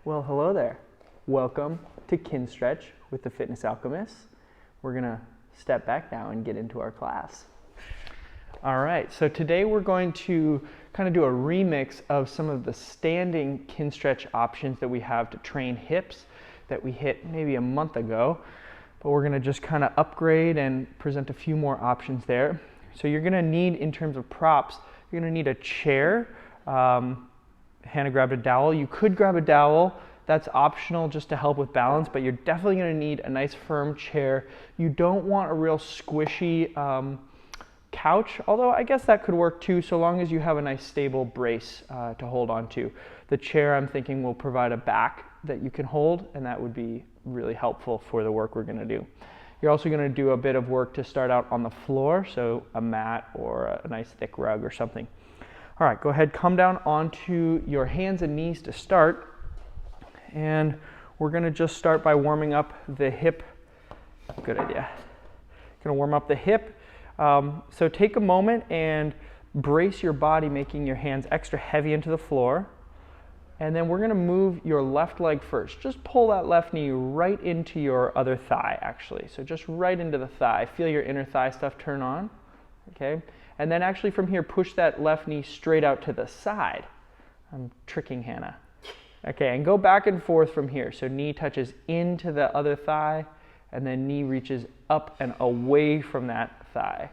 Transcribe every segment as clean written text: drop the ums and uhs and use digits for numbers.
Well, hello there. Welcome to Kinstretch with the Fitness Alchemists. We're gonna step back now and get into our class. All right, so today we're going to kind of do a remix of some of the standing Kinstretch options that we have to train hips that we hit maybe a month ago, but we're gonna just kind of upgrade and present a few more options there. So you're gonna need, in terms of props, you're gonna need a chair. Hannah grabbed a dowel. You could grab a dowel. That's optional just to help with balance, but you're definitely going to need a nice firm chair. You don't want a real squishy couch, although I guess that could work too, so long as you have a nice stable brace to hold on to. The chair, I'm thinking, will provide a back that you can hold, and that would be really helpful for the work we're going to do. You're also going to do a bit of work to start out on the floor, so a mat or a nice thick rug or something. All right, go ahead, come down onto your hands and knees to start. And we're gonna just start by warming up the hip. Good idea. Gonna warm up the hip. So take a moment and brace your body, making your hands extra heavy into the floor. And then we're gonna move your left leg first. Just pull that left knee right into your other thigh, actually. So just right into the thigh. Feel your inner thigh stuff turn on, okay? And then actually from here, push that left knee straight out to the side. I'm tricking Hannah. Okay, and go back and forth from here. So knee touches into the other thigh, and then knee reaches up and away from that thigh.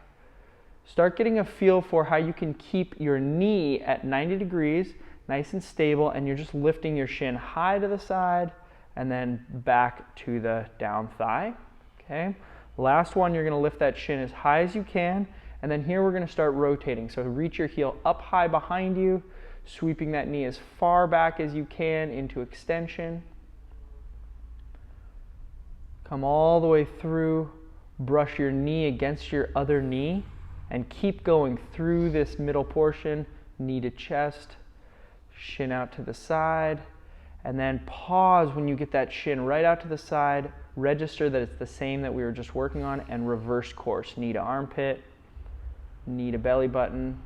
Start getting a feel for how you can keep your knee at 90 degrees, nice and stable, and you're just lifting your shin high to the side, and then back to the down thigh, okay? Last one, you're gonna lift that shin as high as you can, and then here we're going to start rotating. So reach your heel up high behind you, sweeping that knee as far back as you can into extension. Come all the way through, brush your knee against your other knee, and keep going through this middle portion, knee to chest, shin out to the side, and then pause when you get that shin right out to the side, register that it's the same that we were just working on, and reverse course, knee to armpit, knee to belly button,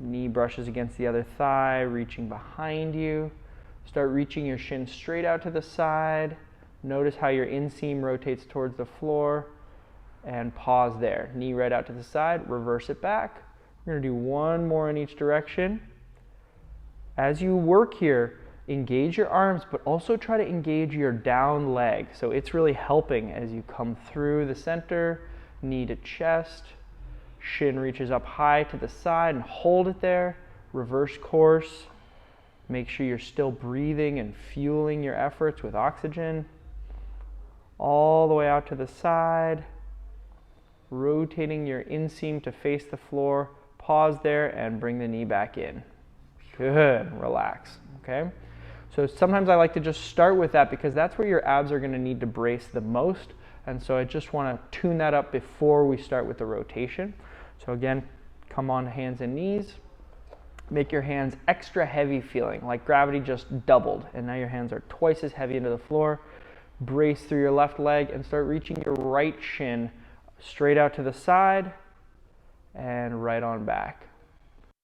knee brushes against the other thigh, reaching behind you. Start reaching your shin straight out to the side. Notice how your inseam rotates towards the floor, and pause there. Knee right out to the side, reverse it back. We're going to do one more in each direction. As you work here, engage your arms, but also try to engage your down leg. So it's really helping as you come through the center, knee to chest, shin reaches up high to the side and hold it there. Reverse course. Make sure you're still breathing and fueling your efforts with oxygen. All the way out to the side. Rotating your inseam to face the floor. Pause there and bring the knee back in. Good. Relax. Okay? So sometimes I like to just start with that because that's where your abs are going to need to brace the most. And so I just want to tune that up before we start with the rotation. So again, come on hands and knees. Make your hands extra heavy feeling, like gravity just doubled. And now your hands are twice as heavy into the floor. Brace through your left leg and start reaching your right shin straight out to the side and right on back.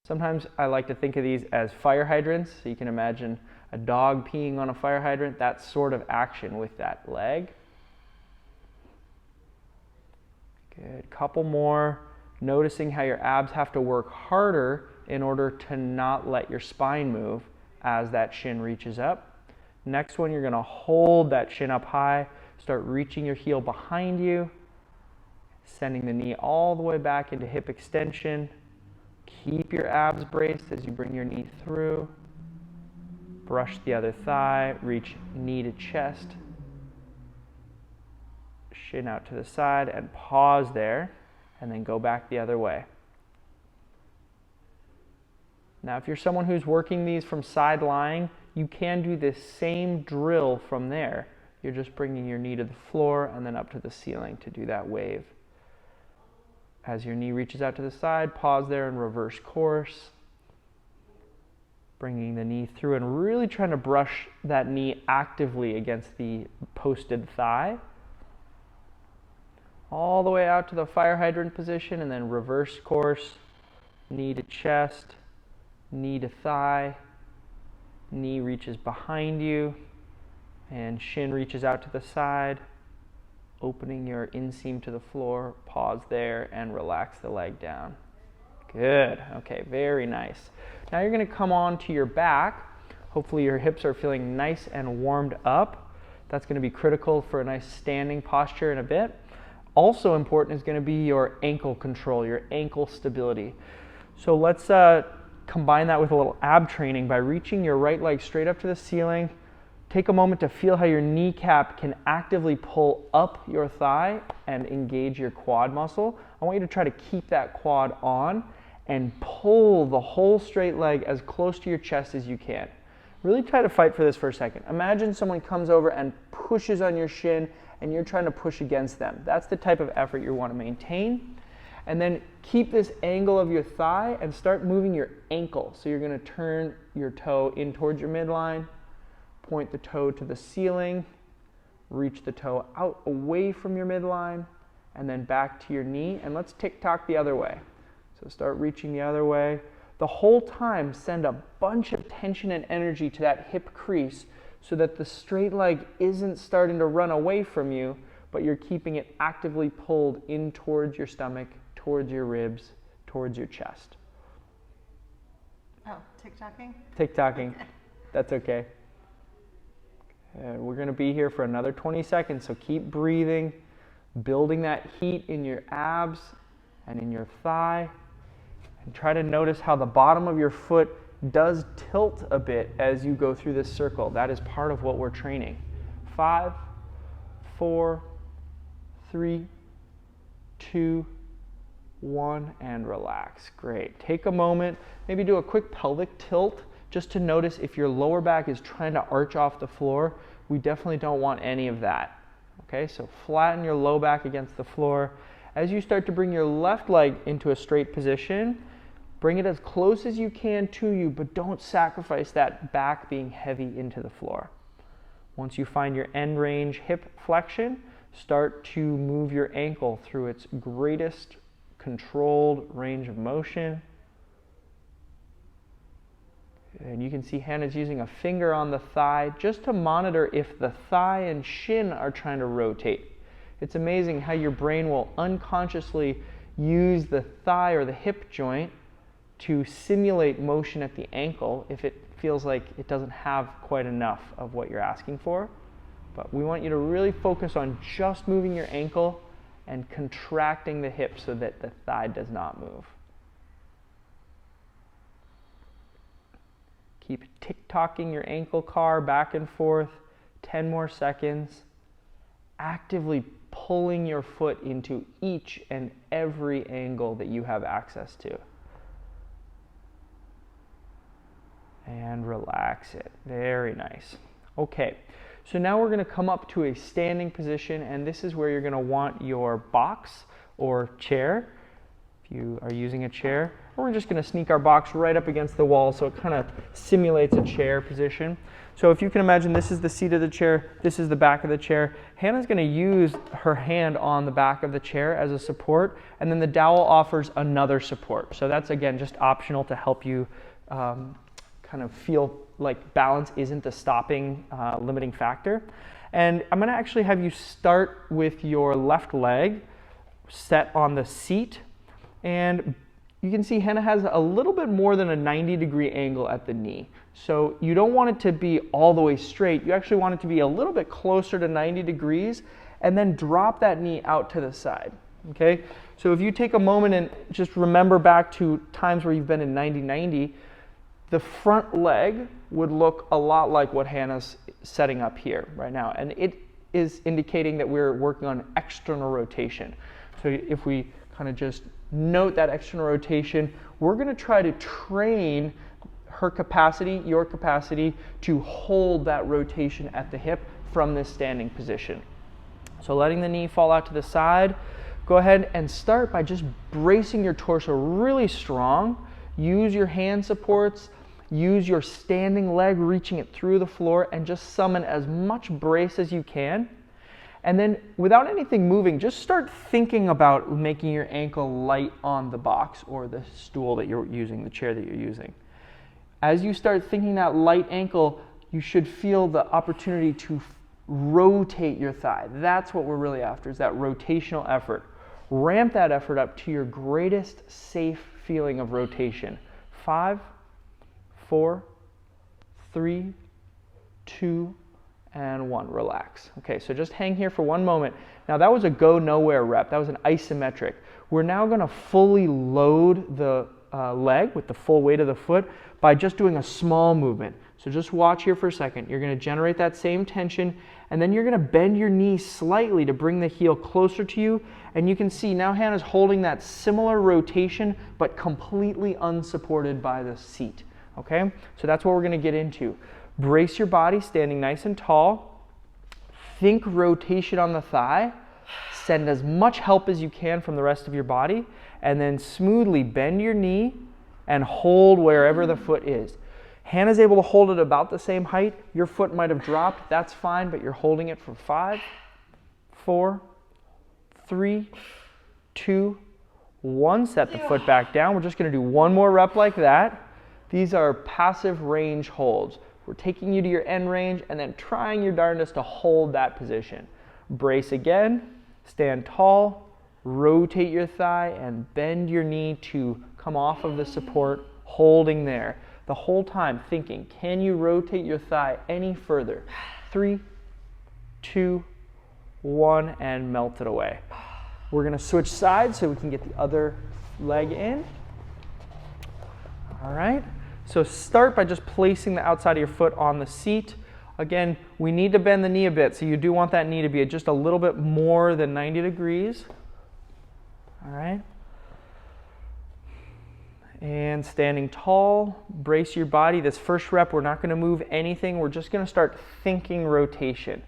Sometimes I like to think of these as fire hydrants. So you can imagine a dog peeing on a fire hydrant. That sort of action with that leg. Good. Couple more. Noticing how your abs have to work harder in order to not let your spine move as that shin reaches up. Next one, you're going to hold that shin up high. Start reaching your heel behind you. Sending the knee all the way back into hip extension. Keep your abs braced as you bring your knee through. Brush the other thigh. Reach knee to chest. Shin out to the side and pause there. And then go back the other way. Now, if you're someone who's working these from side lying, you can do this same drill from there. You're just bringing your knee to the floor and then up to the ceiling to do that wave. As your knee reaches out to the side, pause there and reverse course. Bringing the knee through and really trying to brush that knee actively against the posted thigh. All the way out to the fire hydrant position and then reverse course, knee to chest, knee to thigh, knee reaches behind you, and shin reaches out to the side, opening your inseam to the floor. Pause there and relax the leg down. Good. Okay, very nice. Now you're going to come on to your back. Hopefully your hips are feeling nice and warmed up. That's going to be critical for a nice standing posture in a bit. Also important is going to be your ankle control, your ankle stability. So let's combine that with a little ab training by reaching your right leg straight up to the ceiling. Take a moment to feel how your kneecap can actively pull up your thigh and engage your quad muscle. I want you to try to keep that quad on and pull the whole straight leg as close to your chest as you can. Really try to fight for this for a second. Imagine someone comes over and pushes on your shin and you're trying to push against them. That's the type of effort you want to maintain. And then keep this angle of your thigh and start moving your ankle. So you're going to turn your toe in towards your midline, point the toe to the ceiling, reach the toe out away from your midline, and then back to your knee. And let's tick-tock the other way. So start reaching the other way. The whole time, send a bunch of tension and energy to that hip crease so that the straight leg isn't starting to run away from you, but you're keeping it actively pulled in towards your stomach, towards your ribs, towards your chest. Oh, tick-tocking? Tick-tocking. That's okay. And we're going to be here for another 20 seconds, so keep breathing, building that heat in your abs and in your thigh. And try to notice how the bottom of your foot does tilt a bit as you go through this circle. That is part of what we're training. 5, 4, 3, 2, 1, and relax. Great. Take a moment, maybe do a quick pelvic tilt just to notice if your lower back is trying to arch off the floor. We definitely don't want any of that. Okay, so flatten your low back against the floor. As you start to bring your left leg into a straight position, bring it as close as you can to you, but don't sacrifice that back being heavy into the floor. Once you find your end range hip flexion, start to move your ankle through its greatest controlled range of motion. And you can see Hannah's using a finger on the thigh just to monitor if the thigh and shin are trying to rotate. It's amazing how your brain will unconsciously use the thigh or the hip joint to simulate motion at the ankle if it feels like it doesn't have quite enough of what you're asking for. But we want you to really focus on just moving your ankle and contracting the hip so that the thigh does not move. Keep tick-tocking your ankle car back and forth, 10 more seconds. Actively pulling your foot into each and every angle that you have access to. And relax it. Very nice. Okay, so now we're going to come up to a standing position, and this is where you're going to want your box or chair, if you are using a chair. We're just going to sneak our box right up against the wall so it kind of simulates a chair position. So if you can imagine, this is the seat of the chair, this is the back of the chair. Hannah's going to use her hand on the back of the chair as a support, and then the dowel offers another support. So that's, again, just optional to help you kind of feel like balance isn't the stopping limiting factor. And I'm going to actually have you start with your left leg set on the seat, and you can see Hannah has a little bit more than a 90-degree angle at the knee. So you don't want it to be all the way straight. You actually want it to be a little bit closer to 90 degrees, and then drop that knee out to the side. Okay? So if you take a moment and just remember back to times where you've been in 90-90, the front leg would look a lot like what Hannah's setting up here right now. And it is indicating that we're working on external rotation. So if we kind of just note that external rotation, we're going to try to train her capacity, your capacity, to hold that rotation at the hip from this standing position. So letting the knee fall out to the side, go ahead and start by just bracing your torso really strong. Use your hand supports, use your standing leg, reaching it through the floor, and just summon as much brace as you can. And then without anything moving, just start thinking about making your ankle light on the box or the stool that you're using, the chair that you're using. As you start thinking that light ankle, you should feel the opportunity to rotate your thigh. That's what we're really after, is that rotational effort. Ramp that effort up to your greatest safe feeling of rotation. 5, 4, 3, 2, and 1. Relax. Okay, so just hang here for one moment. Now that was a go nowhere rep. That was an isometric. We're now going to fully load the leg with the full weight of the foot by just doing a small movement. So just watch here for a second. You're going to generate that same tension, and then you're going to bend your knee slightly to bring the heel closer to you. And you can see now Hannah's holding that similar rotation, but completely unsupported by the seat. Okay, so that's what we're going to get into. Brace your body, standing nice and tall. Think rotation on the thigh. Send as much help as you can from the rest of your body, and then smoothly bend your knee and hold wherever the foot is. Hannah's able to hold it about the same height. Your foot might have dropped. That's fine, but you're holding it for 5, 4, 3, 2, 1. Set the foot back down. We're just going to do one more rep like that. These are passive range holds. We're taking you to your end range and then trying your darndest to hold that position. Brace again, stand tall, rotate your thigh, and bend your knee to come off of the support, holding there. The whole time thinking, can you rotate your thigh any further? 3, 2, 1, and melt it away. We're going to switch sides so we can get the other leg in. All right. So start by just placing the outside of your foot on the seat. Again, we need to bend the knee a bit, so you do want that knee to be just a little bit more than 90 degrees. All right. And standing tall, brace your body. This first rep, we're not going to move anything. We're just going to start thinking rotation.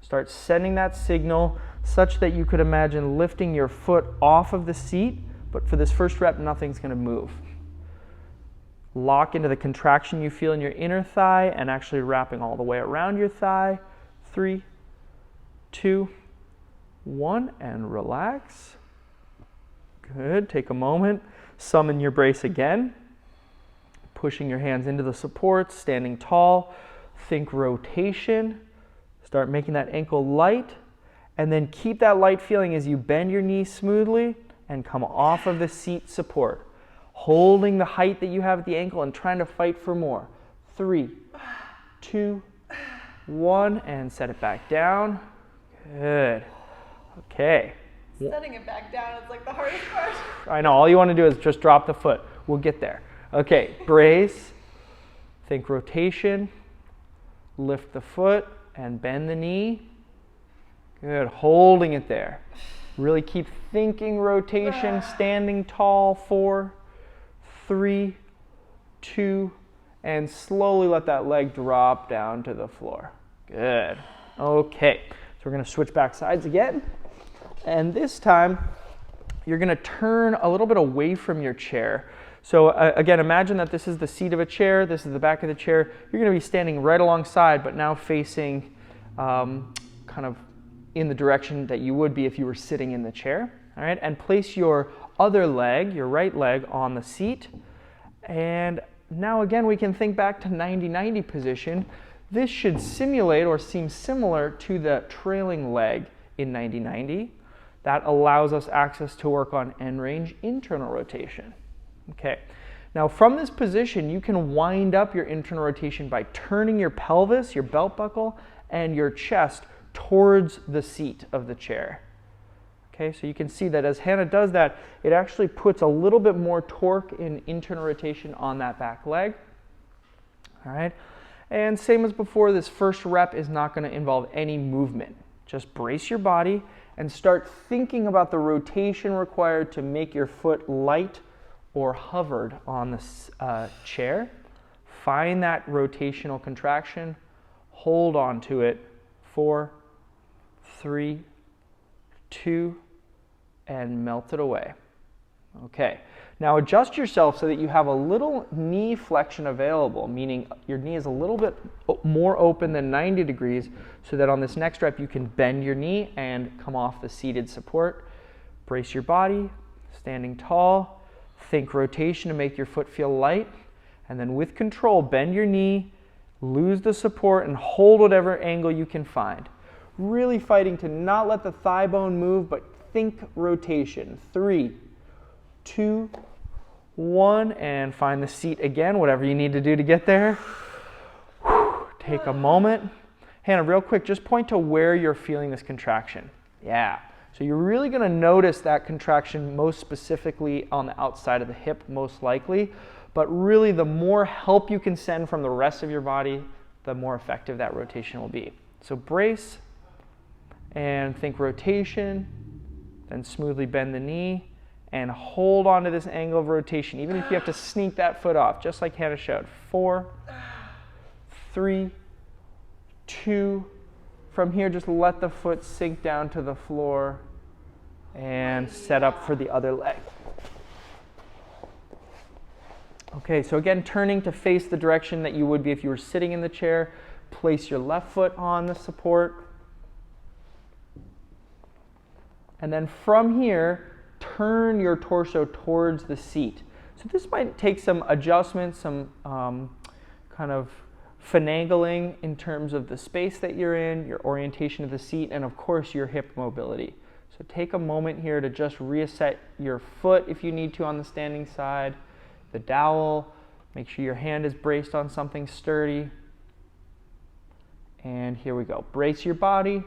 Start sending that signal such that you could imagine lifting your foot off of the seat, but for this first rep, nothing's going to move. Lock into the contraction you feel in your inner thigh and actually wrapping all the way around your thigh. 3, 2, 1, and relax. Good. Take a moment. Summon your brace again. Pushing your hands into the supports, standing tall. Think rotation. Start making that ankle light. And then keep that light feeling as you bend your knee smoothly and come off of the seat support. Holding the height that you have at the ankle and trying to fight for more. 3, 2, 1, and set it back down. Good. Okay. Setting it back down is like the hardest part. I know, all you want to do is just drop the foot. We'll get there. Okay, brace. Think rotation. Lift the foot and bend the knee. Good, holding it there. Really keep thinking rotation, standing tall. 4, 3, 2, and slowly let that leg drop down to the floor. Good. Okay, so we're going to switch back sides again. And this time, you're going to turn a little bit away from your chair. So again, imagine that this is the seat of a chair, this is the back of the chair. You're going to be standing right alongside, but now facing kind of in the direction that you would be if you were sitting in the chair. All right, and place your other leg, your right leg, on the seat. And now again, we can think back to 90-90 position. This should simulate or seem similar to the trailing leg in 90-90. That allows us access to work on end range internal rotation. Okay, now from this position, you can wind up your internal rotation by turning your pelvis, your belt buckle, and your chest towards the seat of the chair. Okay, so you can see that as Hannah does that, it actually puts a little bit more torque in internal rotation on that back leg. All right, and same as before, this first rep is not going to involve any movement. Just brace your body and start thinking about the rotation required to make your foot light or hovered on the chair. Find that rotational contraction, hold on to it. 4, 3, 2, and melt it away. Okay, now adjust yourself so that you have a little knee flexion available, meaning your knee is a little bit more open than 90 degrees, so that on this next rep you can bend your knee and come off the seated support. Brace your body, standing tall, think rotation to make your foot feel light, And then with control, bend your knee, lose the support, and hold whatever angle you can find. Really fighting to not let the thigh bone move, but think rotation. 3, 2, 1, and find the seat again, whatever you need to do to get there. Take a moment. Hannah, real quick, just point to where you're feeling this contraction. Yeah. So you're really going to notice that contraction most specifically on the outside of the hip, most likely. But really, the more help you can send from the rest of your body, the more effective that rotation will be. So brace and think rotation, then smoothly bend the knee and hold on to this angle of rotation, even if you have to sneak that foot off, just like Hannah showed. 4, 3, 2. From here, just let the foot sink down to the floor and set up for the other leg. Okay, so again, turning to face the direction that you would be if you were sitting in the chair. Place your left foot on the support. And then from here, turn your torso towards the seat. So this might take some adjustments, some kind of finagling in terms of the space that you're in, your orientation of the seat, and of course your hip mobility. So take a moment here to just reset your foot if you need to on the standing side, the dowel, make sure your hand is braced on something sturdy. And here we go. Brace your body.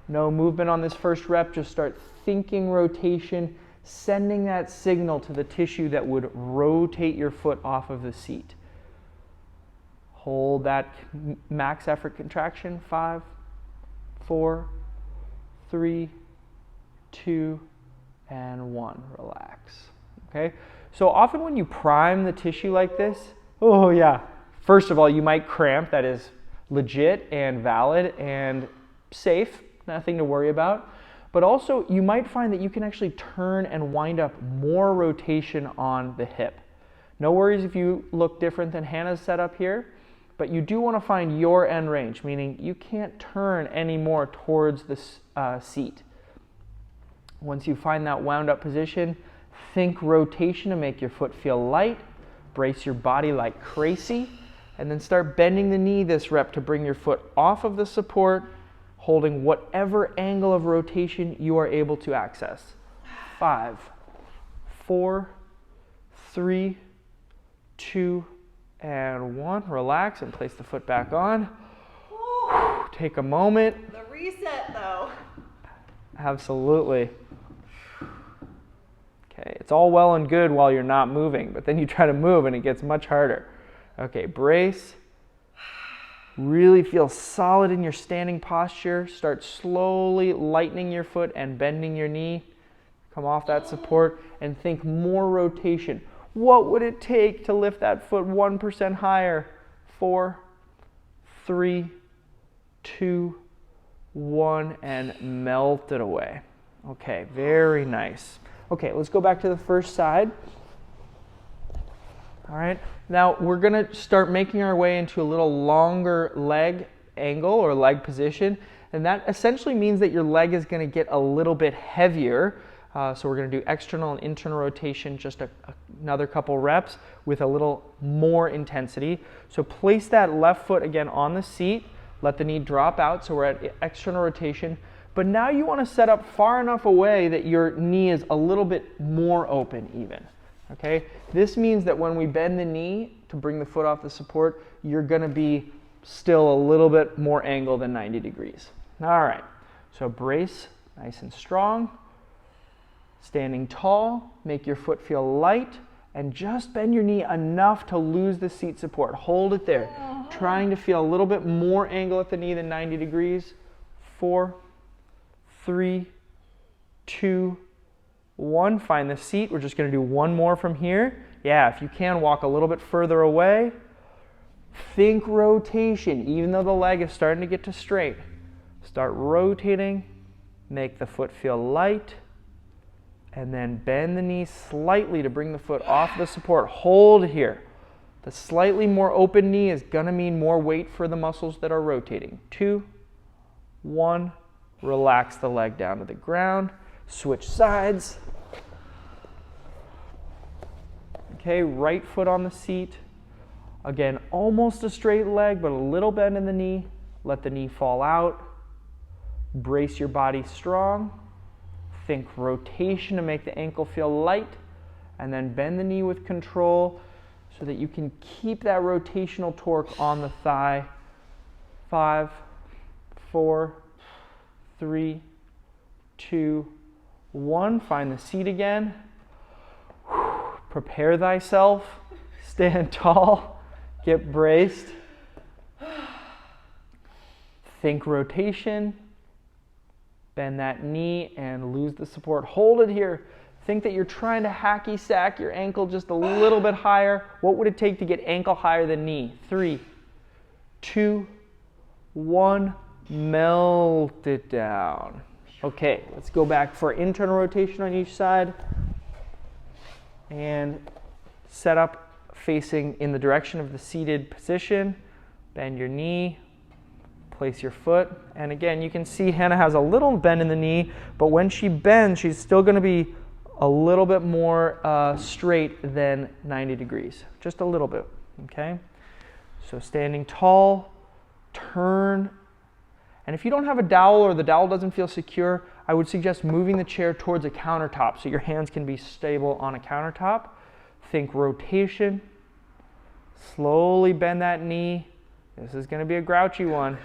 No movement on this first rep, just start thinking rotation, sending that signal to the tissue that would rotate your foot off of the seat. Hold that max effort contraction. 5, 4, 3, 2, and 1. Relax. Okay? So often when you prime the tissue like this, oh yeah, first of all, you might cramp. That is legit and valid and safe. Nothing to worry about. But also, you might find that you can actually turn and wind up more rotation on the hip. No worries if you look different than Hannah's setup here, but you do want to find your end range, meaning you can't turn any more towards the seat. Once you find that wound up position, think rotation to make your foot feel light, brace your body like crazy, and then start bending the knee this rep to bring your foot off of the support, holding whatever angle of rotation you are able to access. 5, 4, 3, 2, and 1. Relax and place the foot back on. Take a moment. The reset, though. Absolutely. Okay, it's all well and good while you're not moving, but then you try to move and it gets much harder. Okay, brace. Really feel solid in your standing posture. Start slowly lightening your foot and bending your knee. Come off that support and think more rotation. What would it take to lift that foot 1% higher? 4, 3, 2, 1, and melt it away. Okay, very nice. Okay, let's go back to the first side. All right, now we're going to start making our way into a little longer leg angle or leg position, and that essentially means that your leg is going to get a little bit heavier. So we're going to do external and internal rotation, just another couple reps with a little more intensity. So place that left foot again on the seat, let the knee drop out, so we're at external rotation. But now you want to set up far enough away that your knee is a little bit more open even. Okay? This means that when we bend the knee to bring the foot off the support, you're going to be still a little bit more angle than 90 degrees. All right, so brace nice and strong. Standing tall, make your foot feel light, and just bend your knee enough to lose the seat support. Hold it there. Trying to feel a little bit more angle at the knee than 90 degrees. 4, 3, 2, 1. Find the seat. We're just going to do one more from here. Yeah, if you can, walk a little bit further away. Think rotation, even though the leg is starting to get to straight. Start rotating. Make the foot feel light. And then bend the knee slightly to bring the foot off the support. Hold here. The slightly more open knee is going to mean more weight for the muscles that are rotating. 2, 1. Relax the leg down to the ground. Switch sides. Okay, right foot on the seat. Again, almost a straight leg, but a little bend in the knee. Let the knee fall out. Brace your body strong. Think rotation to make the ankle feel light. And then bend the knee with control so that you can keep that rotational torque on the thigh. 5, 4, 3, 2, 1. Find the seat again. Prepare thyself. Stand tall. Get braced. Think rotation. Bend that knee and lose the support. Hold it here. Think that you're trying to hacky sack your ankle just a little bit higher. What would it take to get ankle higher than knee? 3, 2, 1. Melt it down. Okay, let's go back for internal rotation on each side. And set up facing in the direction of the seated position. Bend your knee. Place your foot. And again, you can see Hannah has a little bend in the knee, but when she bends, she's still going to be a little bit more straight than 90 degrees. Just a little bit, okay? So standing tall, turn. And if you don't have a dowel or the dowel doesn't feel secure, I would suggest moving the chair towards a countertop so your hands can be stable on a countertop. Think rotation. Slowly bend that knee. This is going to be a grouchy one.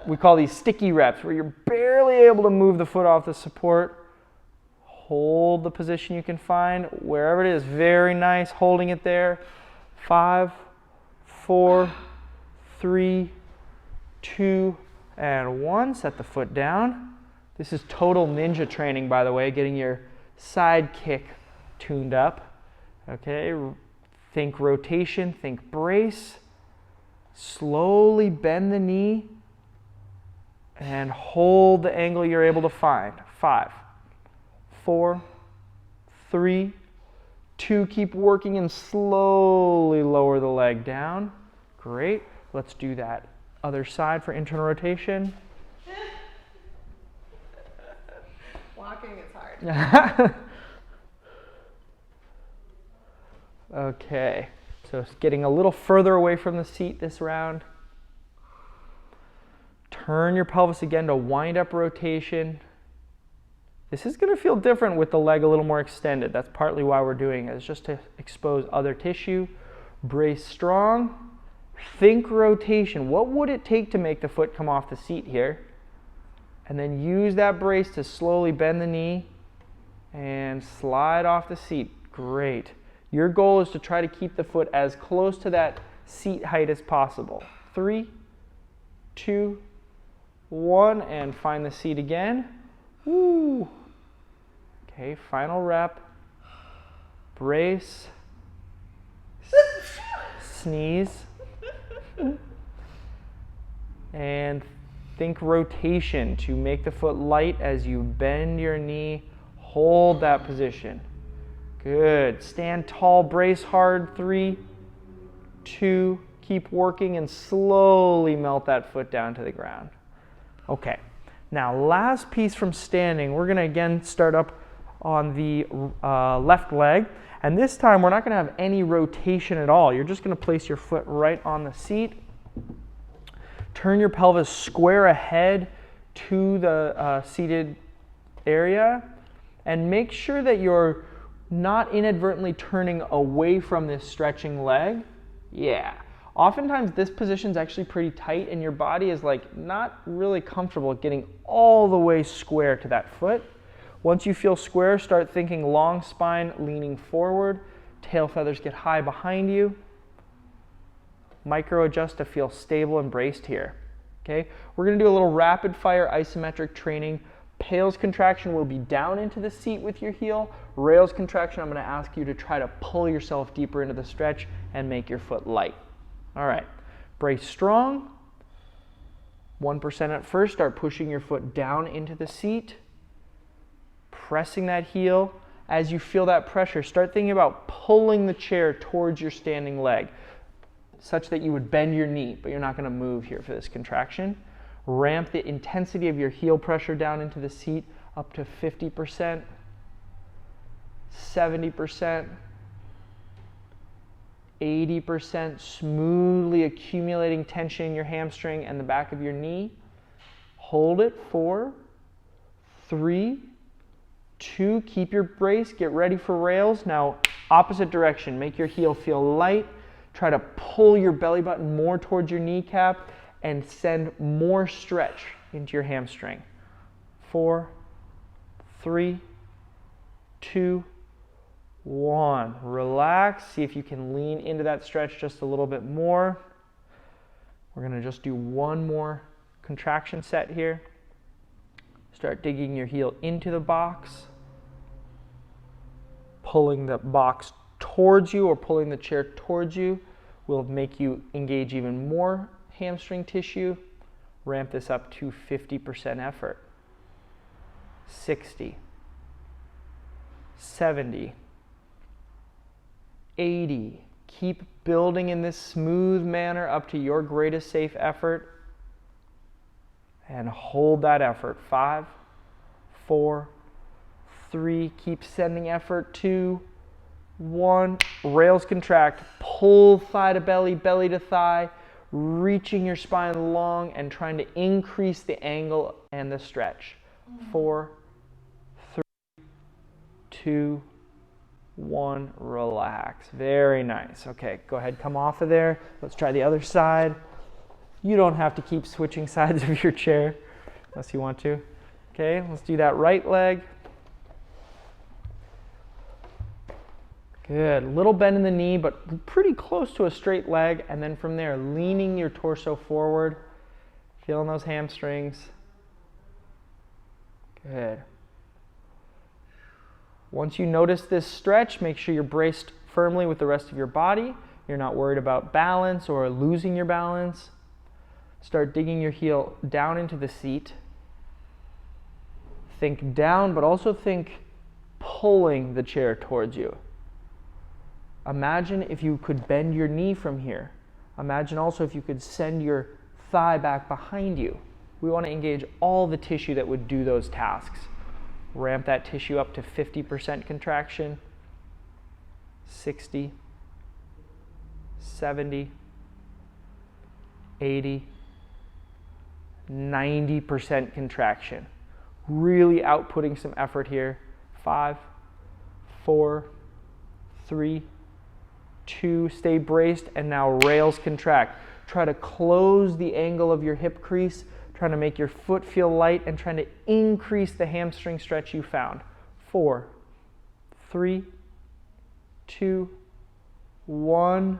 We call these sticky reps, where you're barely able to move the foot off the support. Hold the position you can find, wherever it is. Very nice, holding it there. 5, 4, 3, 2, and 1. Set the foot down. This is total ninja training, by the way, getting your side kick tuned up. Okay, think rotation, think brace. Slowly bend the knee and hold the angle you're able to find. 5, 4, 3, 2. Keep working and slowly lower the leg down. Great. Let's do that other side for internal rotation. Walking is hard. Okay, so it's getting a little further away from the seat this round. Turn your pelvis again to wind up rotation. This is going to feel different with the leg a little more extended. That's partly why we're doing it, is just to expose other tissue. Brace strong. Think rotation. What would it take to make the foot come off the seat here? And then use that brace to slowly bend the knee and slide off the seat. Great. Your goal is to try to keep the foot as close to that seat height as possible. 3, 2, 1, and find the seat again. Woo. Okay, final rep. Brace. Sneeze. And think rotation to make the foot light as you bend your knee. Hold that position. Good. Stand tall, brace hard. 3, 2, keep working and slowly melt that foot down to the ground. Okay. Now, last piece from standing, we're going to again start up on the left leg. And this time, we're not going to have any rotation at all. You're just going to place your foot right on the seat. Turn your pelvis square ahead to the seated area. And make sure that you're not inadvertently turning away from this stretching leg. Yeah. Oftentimes this position is actually pretty tight and your body is like not really comfortable getting all the way square to that foot. Once you feel square, start thinking long spine, leaning forward. Tail feathers get high behind you. Micro adjust to feel stable and braced here. Okay, we're going to do a little rapid fire isometric training. PAILs contraction will be down into the seat with your heel. Rails contraction, I'm going to ask you to try to pull yourself deeper into the stretch and make your foot light. All right, brace strong. 1% at first, start pushing your foot down into the seat. Pressing that heel. As you feel that pressure, start thinking about pulling the chair towards your standing leg, such that you would bend your knee, but you're not going to move here for this contraction. Ramp the intensity of your heel pressure down into the seat up to 50%, 70%, 80%, smoothly accumulating tension in your hamstring and the back of your knee. Hold it, 4, 3, 2, keep your brace, get ready for rails. Now, opposite direction, make your heel feel light. Try to pull your belly button more towards your kneecap and send more stretch into your hamstring. 4, 3, 2, 1. Relax. See if you can lean into that stretch just a little bit more. We're going to just do one more contraction set here. Start digging your heel into the box, pulling the box towards you or pulling the chair towards you will make you engage even more hamstring tissue. Ramp this up to 50% effort. 60, 70, 80. Keep building in this smooth manner up to your greatest safe effort. And hold that effort. 5, 4, 3. Keep sending effort. 2, 1. Rails contract. Pull thigh to belly, belly to thigh. Reaching your spine long and trying to increase the angle and the stretch. 4, 3, 2, 1. Relax. Very nice. Okay, go ahead, come off of there. Let's try the other side. You don't have to keep switching sides of your chair unless you want to. Okay, let's do that right leg. Good. Little bend in the knee, but pretty close to a straight leg. And then from there, leaning your torso forward, feeling those hamstrings. Good. Once you notice this stretch, make sure you're braced firmly with the rest of your body. You're not worried about balance or losing your balance. Start digging your heel down into the seat. Think down, but also think pulling the chair towards you. Imagine if you could bend your knee from here. Imagine also if you could send your thigh back behind you. We want to engage all the tissue that would do those tasks. Ramp that tissue up to 50% contraction. 60, 70, 80, 90% contraction. Really outputting some effort here. 5, 4, 3, 2, stay braced, and now rails contract. Try to close the angle of your hip crease, trying to make your foot feel light and trying to increase the hamstring stretch you found. 4, 3, 2, 1.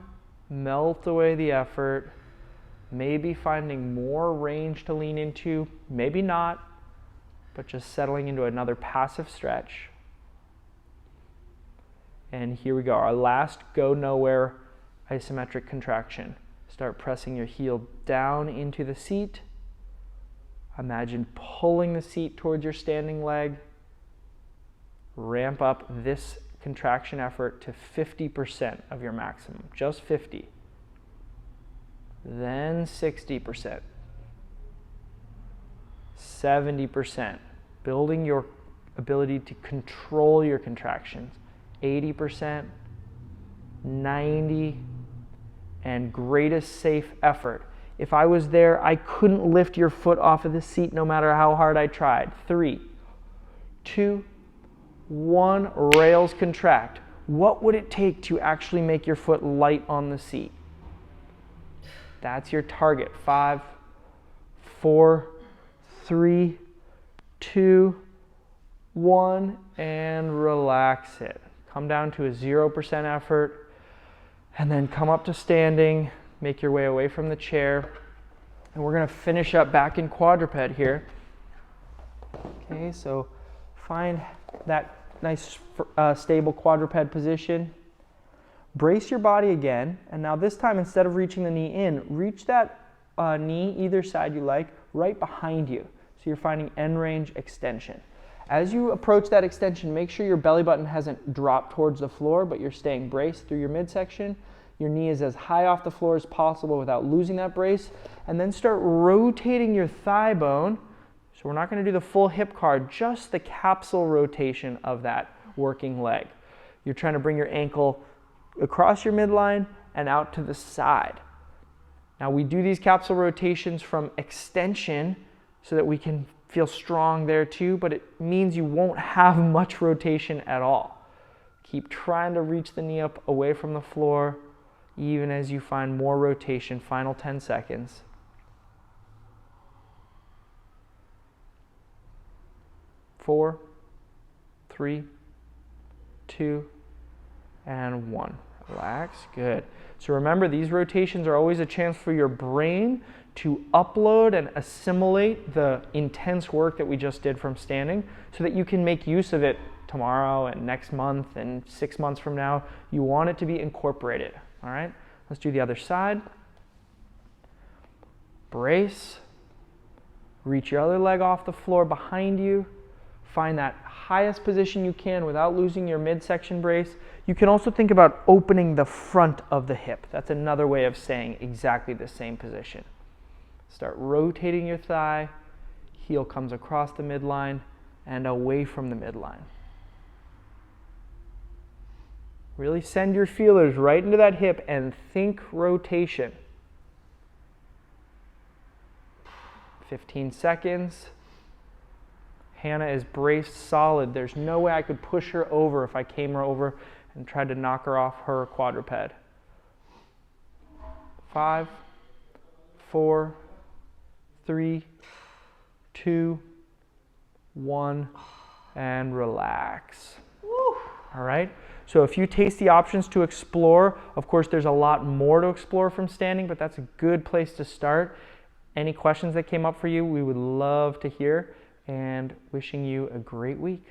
Melt away the effort. Maybe finding more range to lean into, maybe not, but just settling into another passive stretch. And here we go, our last go nowhere isometric contraction. Start pressing your heel down into the seat. Imagine pulling the seat towards your standing leg. Ramp up this contraction effort to 50% of your maximum, just 50. Then 60%, 70%, building your ability to control your contractions, 80%, 90%, and greatest safe effort. If I was there, I couldn't lift your foot off of the seat no matter how hard I tried. 3, 2, 1, rails contract. What would it take to actually make your foot light on the seat? That's your target. 5, 4, 3, 2, 1, and relax it. Come down to a 0% effort, and then come up to standing. Make your way away from the chair. And we're going to finish up back in quadruped here. Okay, so find that nice stable quadruped position. Brace your body again, and now this time instead of reaching the knee in, reach that knee, either side you like, right behind you. So you're finding end range extension. As you approach that extension, make sure your belly button hasn't dropped towards the floor, but you're staying braced through your midsection. Your knee is as high off the floor as possible without losing that brace. And then start rotating your thigh bone. So we're not going to do the full hip card, just the capsule rotation of that working leg. You're trying to bring your ankle across your midline and out to the side. Now we do these capsule rotations from extension so that we can feel strong there too, but it means you won't have much rotation at all. Keep trying to reach the knee up away from the floor, even as you find more rotation. Final 10 seconds. 4, 3, 2, and 1. Relax, good. So remember, these rotations are always a chance for your brain to upload and assimilate the intense work that we just did from standing so that you can make use of it tomorrow and next month and 6 months from now. You want it to be incorporated, all right? Let's do the other side. Brace. Reach your other leg off the floor behind you. Find that highest position you can without losing your midsection brace. You can also think about opening the front of the hip. That's another way of saying exactly the same position. Start rotating your thigh. Heel comes across the midline and away from the midline. Really send your feelers right into that hip and think rotation. 15 seconds. Hannah is braced solid. There's no way I could push her over if I came her over and tried to knock her off her quadruped. 5, 4, 3, 2, 1, and relax. Woo. All right? So a few tasty options to explore. Of course, there's a lot more to explore from standing, but that's a good place to start. Any questions that came up for you, we would love to hear, and wishing you a great week.